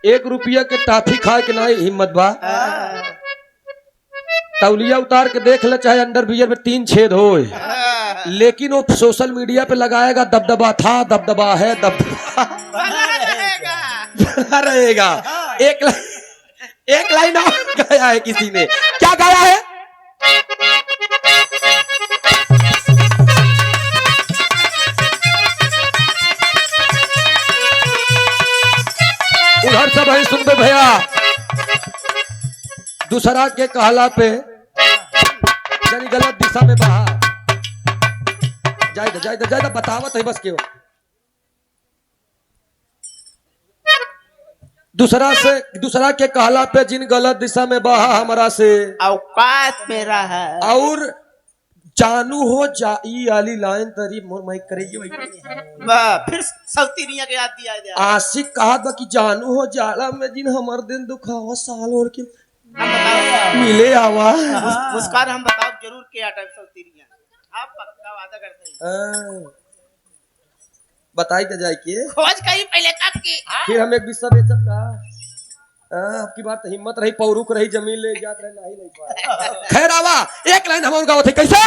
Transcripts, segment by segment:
1 रुपया के टाफी खाए के नहीं हिम्मत बा। तौलिया उतार के देख ले, चाहे अंडर बियर में 3 छेद हो, लेकिन वो सोशल मीडिया पे लगाएगा दबदबा था, दबदबा है, दबदबा रहेगा। एक लाइन और गाया है किसी ने, क्या गाया है? उधर सब है, सुन बे भैया। दूसरा के कहला पे यानी गलत दिशा में बहा जाए बतावत है बस क्यों। दूसरा के कहला पे जिन गलत दिशा में बहा हमरा से औकात मेरा है। और जानू हो जाई आली लाइन तरी मोर माइक करेगी फिर सौतीनिया के याद दिया आशिक कहा था कि जानू हो जाला में जिन हमर दिन दुखावा साल और के मिले आवा मुस्कान हम बताओ जरूर के आटा सौतीनिया आप पक्का वादा करते हैं। बताई के जाए के खोज कहीं पहले कब की फिर हम एक बिस्सा बेचब का आपकी बात हिम्मत रही पौरुक रही जमीन ले जात रहे नहीं पाए। खैर आवा एक लाइन हम गाओ थे कैसा?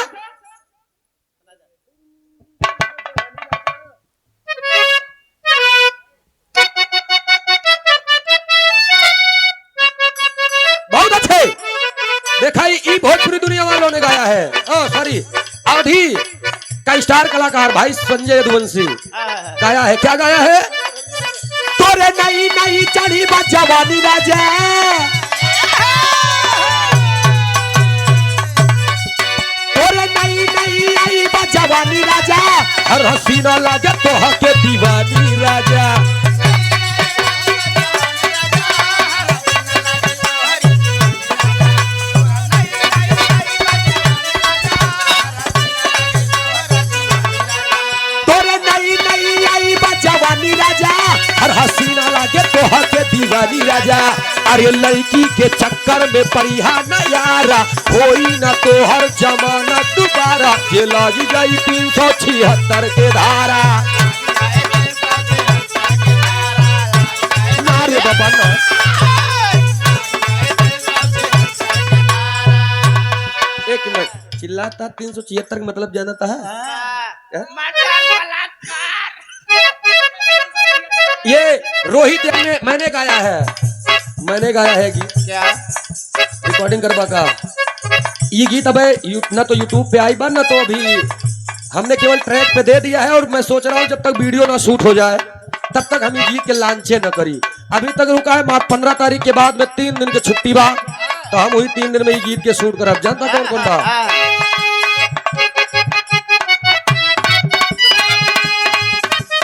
बहुत अच्छे देखा ई भोजपुरी दुनिया वालों ने गाया है। सॉरी अवधि का स्टार कलाकार भाई संजय यदुवंशी गाया है। क्या गाया है? तोरे नई नई चढ़ी बा जवानी राजा, तोरे नई नई आई बा जवानी राजा, हर हसीना लागे तोह के दीवानी राजा। तोरे नई नई आई बा जवानी राजा, हर हसीना लागे तोह के दीवानी राजा। अरे लड़की के चक्कर में परिहा न यारा, कोई न तोहर जमाना दोबारा, ये लगी गई 376 के धारा। नारे बाबा ना एक मिनट चिल्लाता 376 का मतलब जानता है? ये रोहित मैंने गाया है गीत। क्या रिकॉर्डिंग करवा का ये गीत अब ना तो यूट्यूब पे आई बार ना तो अभी हमने केवल ट्रैक पे दे दिया है। और मैं सोच रहा हूँ जब तक वीडियो ना शूट हो जाए तब तक हम ये गीत के लांचे न करी। अभी तक रुका है 15 तारीख के बाद में 3 दिन की छुट्टी बा, तो हम वही 3 दिन में ये गीत के शूट करब। जानता कौन कौन था?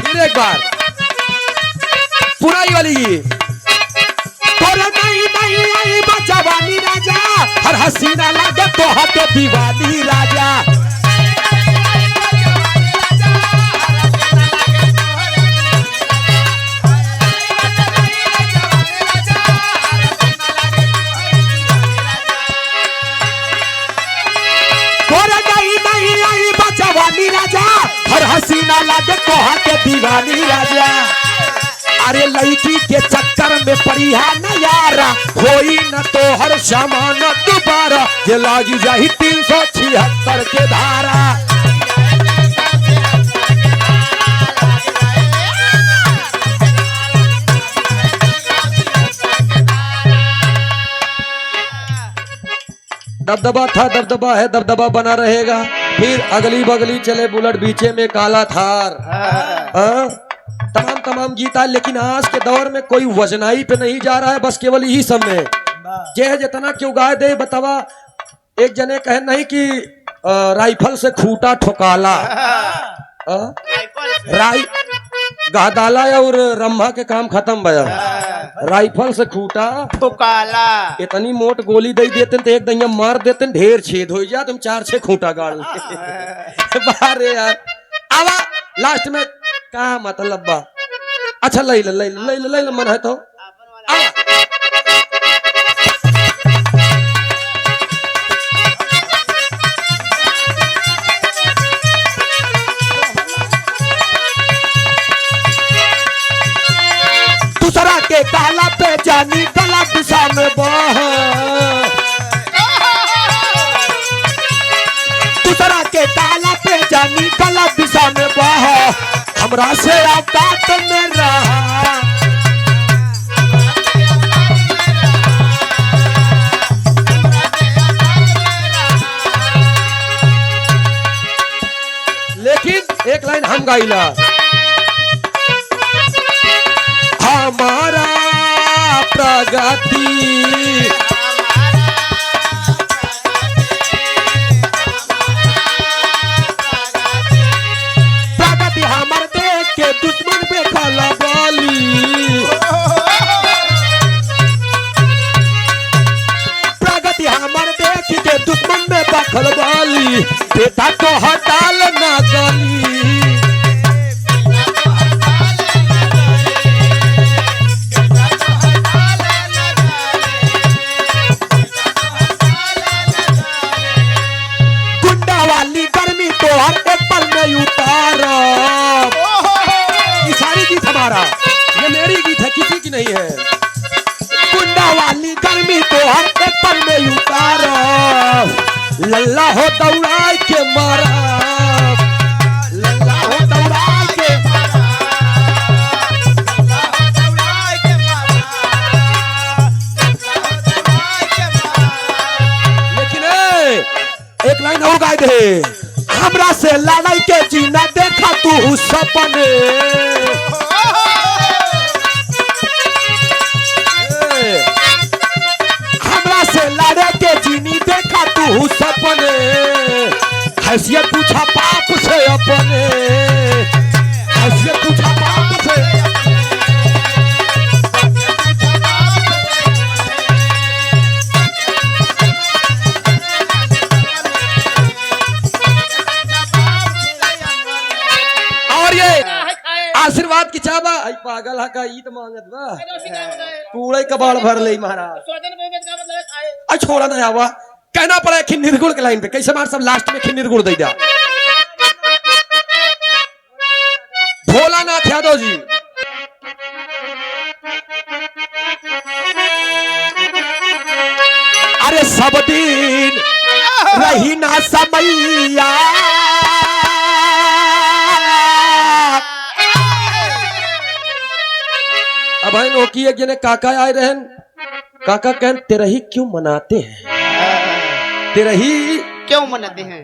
फिर एक बार पूरा ही वाली तोरा नई नई आई बा जवानी राजा, हर हसीना लागे तोह के दीवानी राजा। तोरा नई नई आई बा जवानी राजा, हर हसीना लागे तोह के दीवानी राजा। अरे लड़की के चक्कर में परिहा न यारा, कोई न तो हर सामान दोबारा, ये लागी जाही 376 के धारा। दबदबा था दबदबा है दबदबा बना रहेगा। फिर अगली बगली चले बुलेट बीचे में काला थार। तमाम गीत आए, लेकिन आज के दौर में कोई वजनाई पे नहीं जा रहा है, बस केवल यही सब में जे जितना क्यों गाय दे बतावा। एक जने कहे नहीं कि राइफल से खूटा ठोकाला, गहदाला और रम्भा के काम खत्म भया। राइफल से खूटा ठोकाला, इतनी मोट गोली दे देते तो एक दहिया मार देते ढेर छेद हो जा, तुम 4-6 खूंटा गाड़ बारे यार। आवा लास्ट में का मतलब बा? अच्छा लई मन है तो दूसरा के कहला पे जानी गला दिशा में बह, दूसरा के ताला पे जानी गला दिशा में बह, हमरा से बात में रहा। लेकिन एक लाइन हम गाइला, हमारा प्रगति प्रगति हमार देख के दुश्मन पे खला बोली, प्रगति हमार देख के दुश्मन में बखल वाली, बेटा को हटाल ना गली। गुंडा वाली गर्मी तो हर एक पल में उतारा। ये सारी गीत हमारा, ये मेरी गीत है, किसी की नहीं है। गुंडा वाली गर्मी तो हर एक पल में उतारा, लल्ला हो दौड़ा के मारा, लल्ला हो दौड़ा के मारा, लेकिन एक लाइन और गाय दे, हमरा से लड़ाई के जीना देखा तू सपने, हमरा से लड़े के जीनी देखा तू सपने, हैसियत पूछा पाप से अपने, हैसियत पूछा पाप से। और ये आशीर्वाद की चाबा, आई पागल हा का ईद मांगत बा, कूड़े कबाड़ भर ले महाराज। आ छोड़ा ना आवा, कहना पड़ा खिन्नीर गुड़ के लाइन पे, कैसे मार सब लास्ट में खिन्नीर गुड़ दे दिया। भोलानाथ यादव जी, अरे सब दिन रही ना समैया, अब है नोकी एक जने काका आए रहन, काका कहन तेरही क्यों मनाते हैं, तेरही क्यों मनाते हैं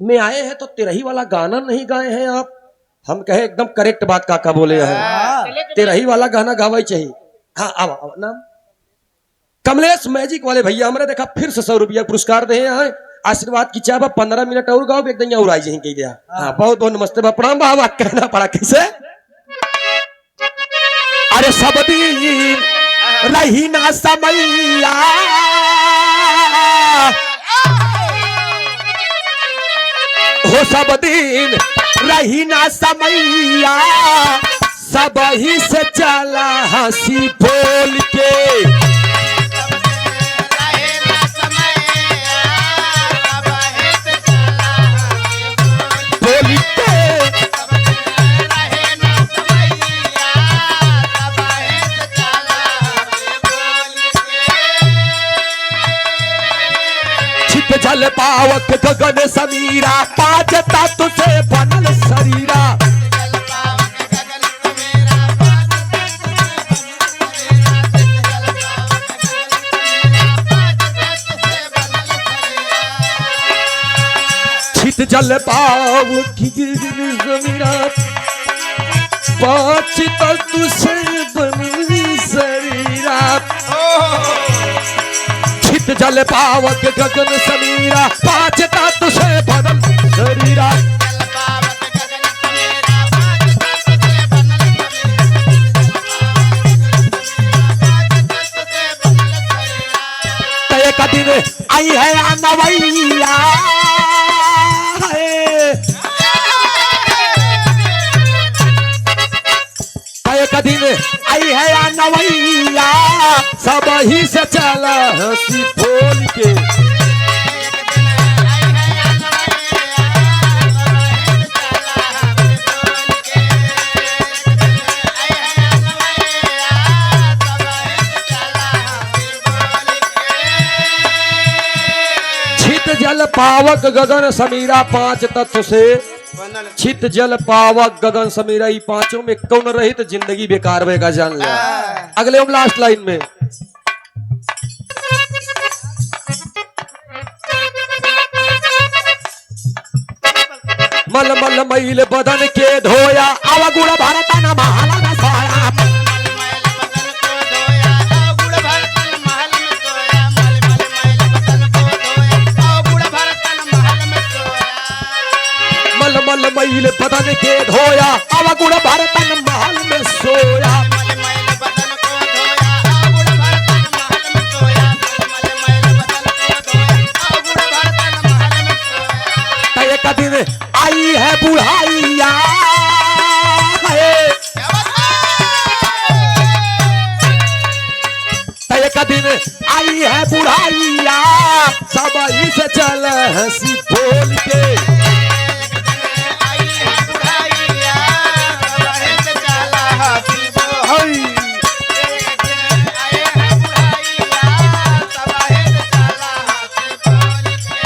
में आए हैं तो तेरही वाला गाना नहीं गाए हैं आप। हम कहे एकदम करेक्ट बात काका बोले हैं, तेरही वाला गाना गावा ही चाहिए। हाँ आवा आवा, नाम कमलेश मैजिक वाले भैया, हमने देखा फिर से 100 रुपया पुरस्कार दे हैं। आशीर्वाद की चाह 15 मिनट और गाओ, एकदम और आई जी कह दिया। हाँ बहुत बहुत नमस्ते बा, प्रणाम बा, कहना पड़ा कैसे। अरे सब दिन रही ना समैया, हो सब दिन रही ना समैया, सब ही से चला हंसी बोल के, बोल के छिप जल पावक गगन समीरा, पाँच तत्व से बनल शरीरा, छित जल पावक गगन समीरा, पाँच तत्व से बनल शरीरा, छित जल पावक गगन समीरा, पाँच तत्व से बनल शरीरा। एक दिन आई है नवैया, एक दिन आई है नवैया, सब ही से चला हंसी बोल के, पावक गगन समीरा, पांच तत्व से बनल छित जल पावक गगन समीरा। ई पांचों में कौन रही तो जिंदगी बेकार होगा, जान लिया। अगले हम लास्ट लाइन में मल मल मैल बदन के धोया, अवगुण भारत न महाल न सोया। मैल बदन को धोया, अवगुण भरतन महल में सोया। मैल बदन को धोया, अवगुण भरतन महल में सोया। मल मल मैल बदन के धोया, अवगुण भारत न महल में सोया। मैल बदन को धोया, अवगुण भरतन महल में सोया। मैल बदन को धोया, अवगुण भरतन महल में सोया। तय का दिन आई है बुढ़ाइया, तय का दिन आई है बुढ़ाइया, सब से चल हंसी बोल के। आई है बुढ़ाइया, बहन चला हंसी बोल। एक दिन आए हैं बुढ़ाइया, सब बहन चला हंसी बोल के।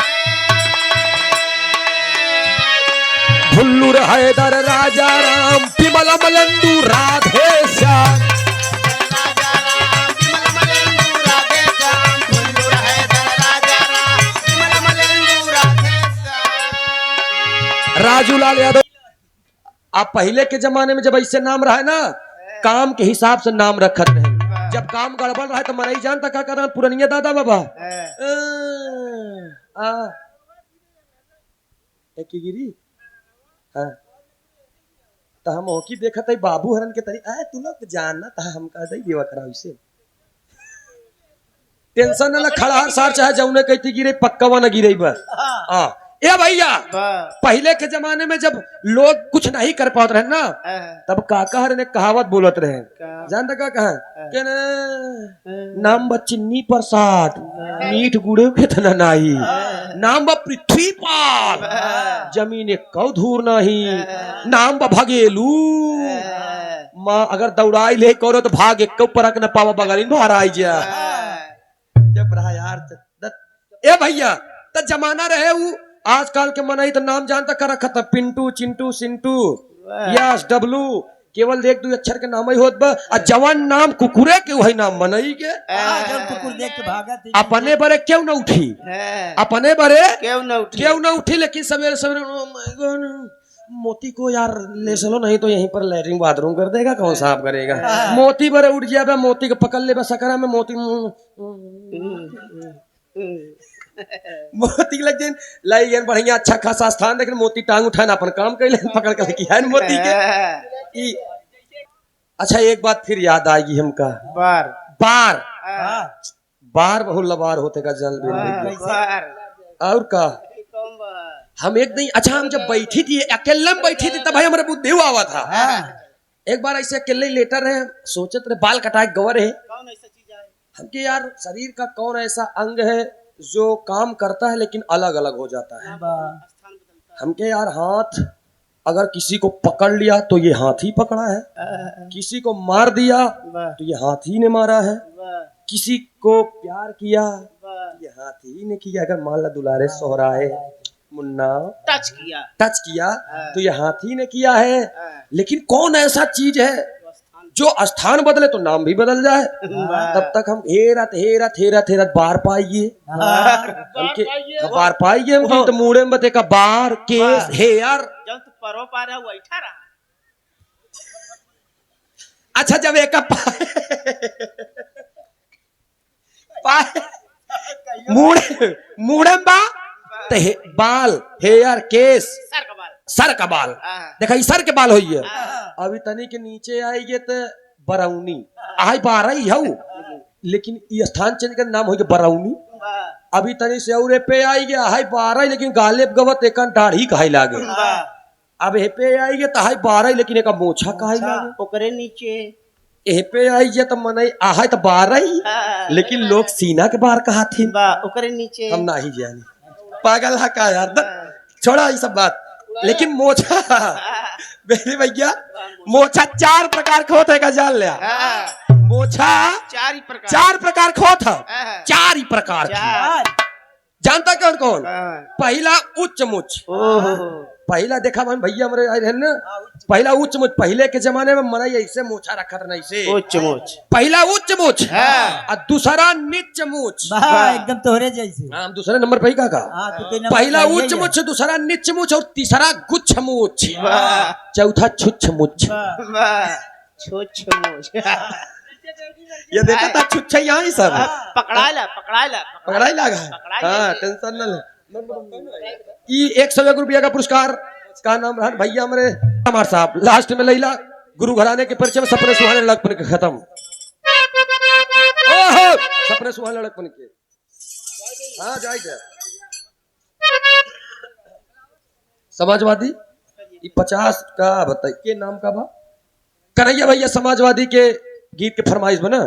भुल्लुर हैदर राजा राम, पिमल मलंदू राधे श्याम। राजा राम विमल मलेंदु राधे श्याम, फुल्लुर हैदर राजा राम विमल मलेंदु राधे श्याम। राजूलाल यादव, आप पहले के जमाने में जब ऐसे नाम रहा है ना, काम के हिसाब से नाम रखत रहे। जब काम गड़बड़ रहा है तो मैं नहीं जानता क्या करना, पुरनिया दादा बाबा एक की गिरी। हाँ, तो हम ओकी देखा था बाबू हरन के तरी आए, तू लोग जानना था हम कह दई देवा करा इसे टेंशन ना खड़ा सार चाहे जौने कहती गिरे पक्का न गिरे बस। हाँ ए भैया, पहले के जमाने में जब लोग कुछ नहीं कर पाते रहे ना, तब काका हर ने कहावत बोलत रहे। जानता का कहा के नाम ब चिन्नी प्रसाद, मीठ गुड़े कितना नाही। नाम ब पृथ्वी पाल, जमीन कौ धूर नहीं। नाम ब भगेलू, माँ अगर दौड़ाई ले करो तो भाग एक परक न पावा बगलिन बाहर आई जा। जब रहा यार ए भैया, तो जमाना रहे वो आजकल के मनाई तो नाम जानता कर रखा था, पिंटू चिंटू सिंटू यस डब्लू, केवल एक दो अक्षर के नाम ही होत बा। आ जवान नाम कुकुरे के वही नाम मनई के। कुकुर देख के भागा थी। अपने बरे क्यों न उठी, अपने बरे क्यों न उठी। लेकिन सवेरे सवेरे मोती को यार ले चलो, नहीं तो यहीं पर लैट्रिन बाथरूम कर देगा, कौन साफ करेगा। मोती बरे उठ जाए, मोती को पकड़ ले सकरा में मोती मोती लग जाए लाई गए बढ़िया अच्छा खासा स्थान, लेकिन मोती टांग उठाना अपन काम कर ले, पकड़ कर किया मोती के। अच्छा एक बात फिर याद आएगी हमका, बार बार बार बहुत लबार होते का जल बार और का हम एक दिन, अच्छा हम जब बैठी थी अकेले में बैठी थी तब भाई हमारे बुद्धि आवा था। एक बार ऐसे अकेले लेटर रहे, सोचत रहे बाल कटाए गवर है, कौन ऐसा चीज है हमके यार शरीर का कौन ऐसा अंग है जो काम करता है लेकिन अलग अलग हो जाता है। हमके यार हाथ अगर किसी को पकड़ लिया तो ये हाथ ही पकड़ा है, किसी को मार दिया तो ये हाथ ही ने मारा है, किसी को प्यार किया तो ये हाथ ही ने किया। अगर मान ला दुलारे सोहराए मुन्ना टच किया तो ये हाथ ही ने किया है। लेकिन कौन ऐसा चीज है जो स्थान बदले तो नाम भी बदल जाए। तब तक हम हेरत बार पाइए, हमके बार पाइए हम तो मुड़े में बते का बार केस हेयर। जब तू परो पा रहा बैठा रहा। अच्छा जब एक पाए मुड़े बा तो बाल हेयर केस सर का बाल देखा सर के बाल होइए। अभी तनी के नीचे आएंगे तो बरौनी आई बारह हूँ, लेकिन ये स्थान चेंज कर नाम हो गया बरौनी। अभी तनी से और पे आई गया हाई 12, लेकिन गाले गवत एक दाढ़ी कहे लागे। अब हे पे आई गया तो हाई 12, लेकिन एक मोछा कहे लागे। ओकरे नीचे ए पे आई गया तो मन आहा तो 12, लेकिन लोग सीना के बाहर कहा थे ओकरे नीचे हम ना ही जाने पागल है का यार। छोड़ा ये सब बात, लेकिन मोछा मेरे भैया मोछा 4 प्रकार के होते का जान लिया। मोछा 4 प्रकार के होता, 4 ही प्रकार जानता कौन कौन? हाँ। पहला उच्च मुच। ओहो पहला देखा मन भैया हमारे आए रहन ना, पहला उच्च मुच। पहले के जमाने में मना ऐसे मोछा रखा था, नहीं से उच्च मुच। पहला उच्च मुच हाँ। और दूसरा नीच मुच। वाह एकदम तोहरे जैसे। हाँ, दूसरे नंबर पे ही का हाँ तो कोई नंबर पहला चाहिए उच्च ही है। मुच, दूसरा नीच मुच और तीसरा गुच्छ मुच, वाह चौथा छुच्छ मुच। वाह। वाह छुच्छ मुच। ये देखा था छुच्छ यहाँ ही सब पकड़ाला पकड़ाई लगा है। हाँ, टेंशन न ले। ये 101 रुपया का पुरस्कार का नाम रहा भैया हमारे हमारे साहब। लास्ट में लैला गुरु घराने के परिचय में सपने सुहाने लड़कपन के खत्म। ओहो सपने सुहाने लड़कपन के। हाँ जाए समाजवादी ये 50 का बताइए के नाम का बा कन्हैया भैया समाजवादी के गीत के फरमाइश बना।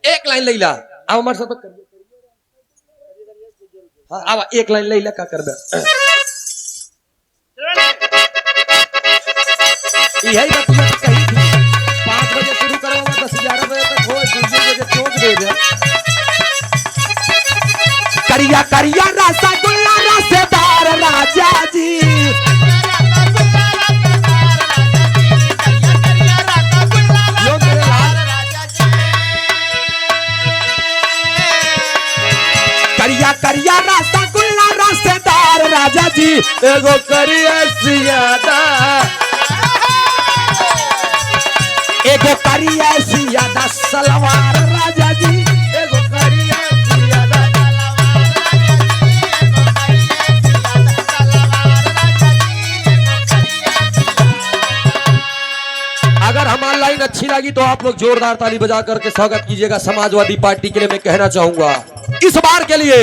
एक लाइन लैला अब हमारे साथ करिए। हाँ अब एक लाइन लैला का करबे यही बात मैं कही थी। 5 बजे शुरू करो 10-11 बजे तक हो, 2 बजे चौक दे दे। करिया करिया रसगुल्ला रसदार राजा जी, यो मेरे लाल करिया करिया रसगुल्ला रसदार राजा जी, एगो करिया सियादा एगो करिया सियादा सलवार राजा जी, एगो करिया सियादा। अगर हमारी लाइन अच्छी लगी तो आप लोग जोरदार ताली बजा करके स्वागत कीजिएगा समाजवादी पार्टी के लिए। मैं कहना चाहूंगा इस बार के लिए